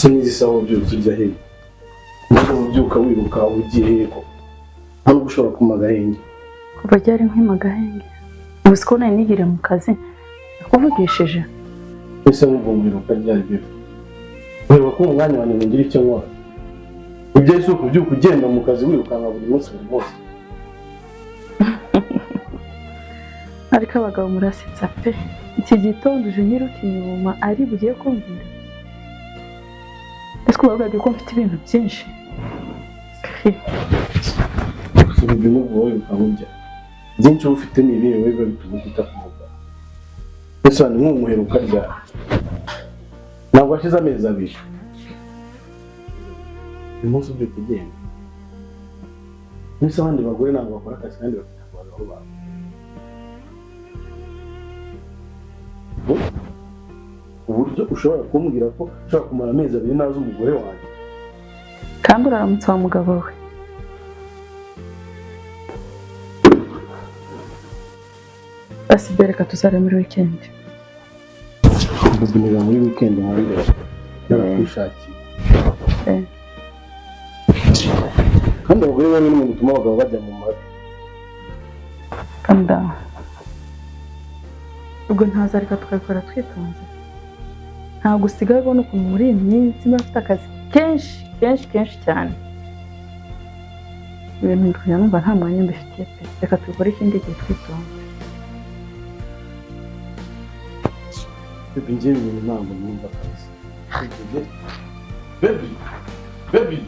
se n'izisaho byose ujya hehe ntabwo ubyuka wiruka ugiye hehe ko ntabwo ushobora kuma agahenge kuva ryari nkwima agahenge ubu siko nari nigiriye mu kazi nakuvugishije ese nk'ubwo mwiruka ryari bibi ureba ko umwanya wanjye ngira icyo nkora ibyo si ukubyuka ugenda mu kazi wirukanka buri munsi ariko abagabo murasetsa pe iki gitondo uje nyiruka inyuma ari bugiye kumbwira ese kubabwira ko mfite ibintu byinshi gusa ibyo n'ubwo wirukanka ujya byinshi uba ufite ni ibihe biba bituma utakuvuga ese hano nk'umuheruka ryari ntabwo hashize amezi abiri uyu munsi ubyuka ugenda mbese abandi bagore ntabwo bakora akazi kandi bafite abagabo babo uburyo ushobora kumbwira ko ushobora kumara amezi abiri ntazi umugore wanjye kandi uraramutse wa mugabo we basi bereka tuzare muri weekend ndabunira muri weekend hanze narakwishakiye kandi abagore bamwe ni mu gutuma abagabo bajya mu mabi kanda ubwo ntaza reka tukabikora twitonze ntabwo usigaye ubona ukuntu muri iyi minsi mba afite akazi kenshi cyane ibintu ndikujya numva nta mwanya mbifitiye pe reka tubikore ikindi gihe twitonze Baby njyewe ibintu ntabwo numva akazi baby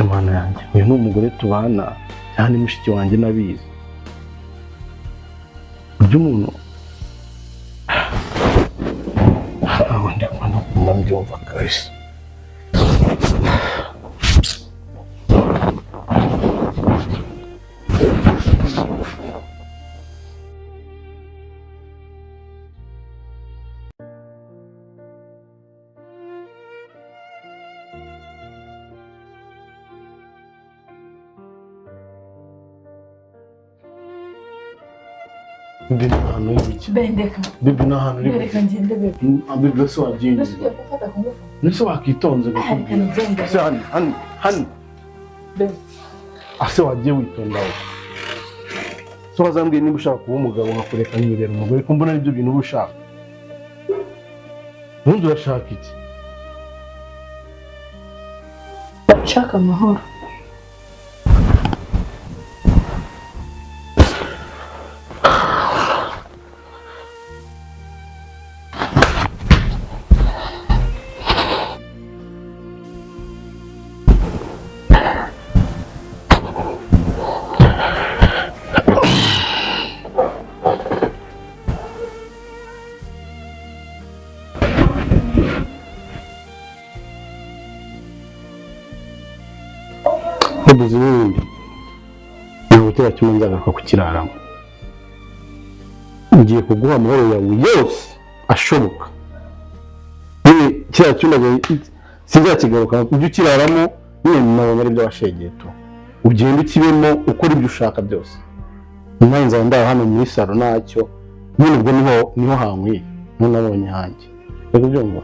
Mana yanjye uyu ni umugore tubana cyane mushiki wanjye nabizi buryo umuntu aho ndi kubona ukuntu mbyumva kabisa Bibi n'ahantu y'ibiki bendeka bibi n'ahantu y'ibiki bereka ngende bebe bibi ese wagiye nasubiye gufata ku ngufu nese wakitonze gukubwira ese hani bebe ase wagiye witonda we so wazambwiye niba ushaka kuba umugabo nkakureka nkibera umugore ko mbona aribyo bintu uba ushaka ubundi urashaka iki nshaka amahoro ubuzi n'ibindi ni ugutera kimwe nzagaruka kukiraramo ngiye kuguha amahoro yawe yose ashoboka nyine kiriya cyumba sinzakigaruka ujye ukiraramo nyine nabonye ari byo washegeto ugenda ukibemo ukora ibyo ushaka byose nanjye nzaba ndaho hano muri salo ntacyo nyine ubwo niho hankwiye niho nabonye hanjye reka ubyumva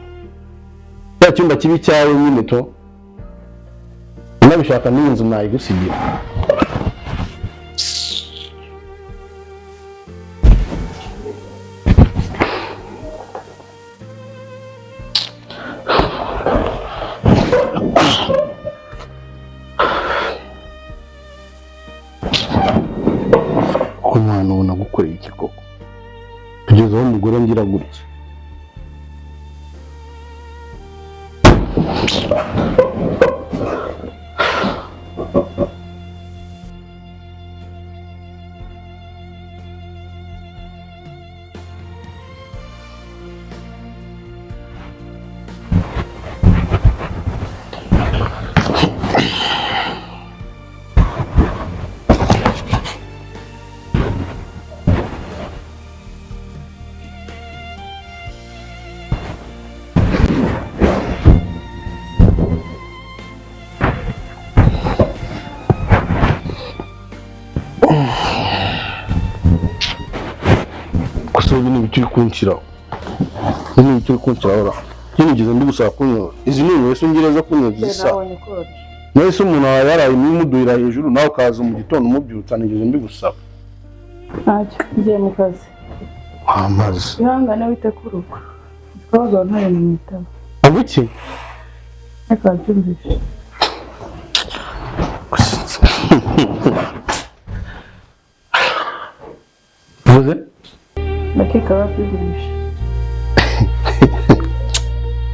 kiriya cyumba kibi cyawe nyine to nabishaka n'iyi nzu nayigusigira ko mwana ubona gukorera iki koko kugeza aho umugore ngira gutya ese ubu ni ibiti kunshiraho ni ibiti kunshiraho nigeze mbigusaba kunywa izi ni wese ungereza kunywa zisa nese umuntu yaraye nimuduhira hejuru nawe kaza mu gitondo umubyutsa nigeze mbigusaba ntacyo ngiye mu kazi amazi ihangane wite kuruko twabaga ntare mu mitabo abuki reka byumvishe vuze ndakeka babyumvishe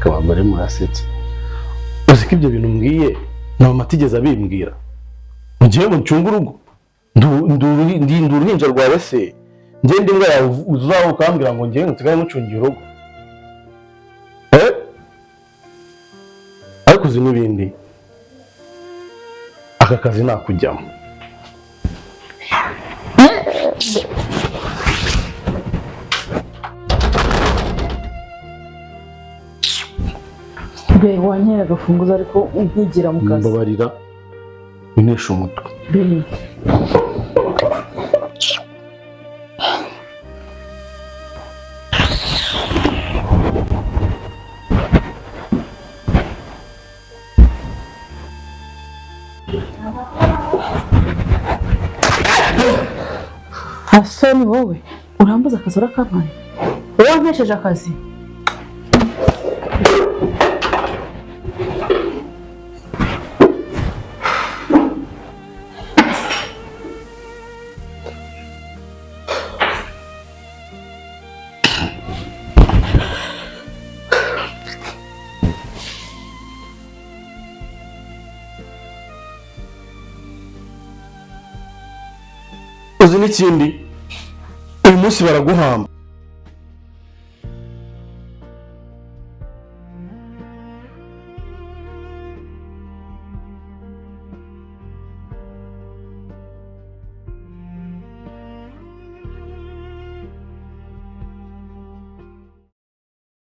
kabagore murasetse uzi ko ibyo bintu mbwiye nta matigeze abimbwira mu gihe mucunga urugo ndi uruhinja rwawe se ngende imbwa yawe uzaho ukambwira ngo ngende nsigare mucungiye urugo ariko uzi n'ibindi aka kazi nakujyamo be wanyera agafunguzo ariko nkigira mu kazi mbabarira unesha umutwe be Hasani wowe urambuza akazi urakampaye wowe wampesheje akazi uzi n'ikindi uyu munsi baraguhamba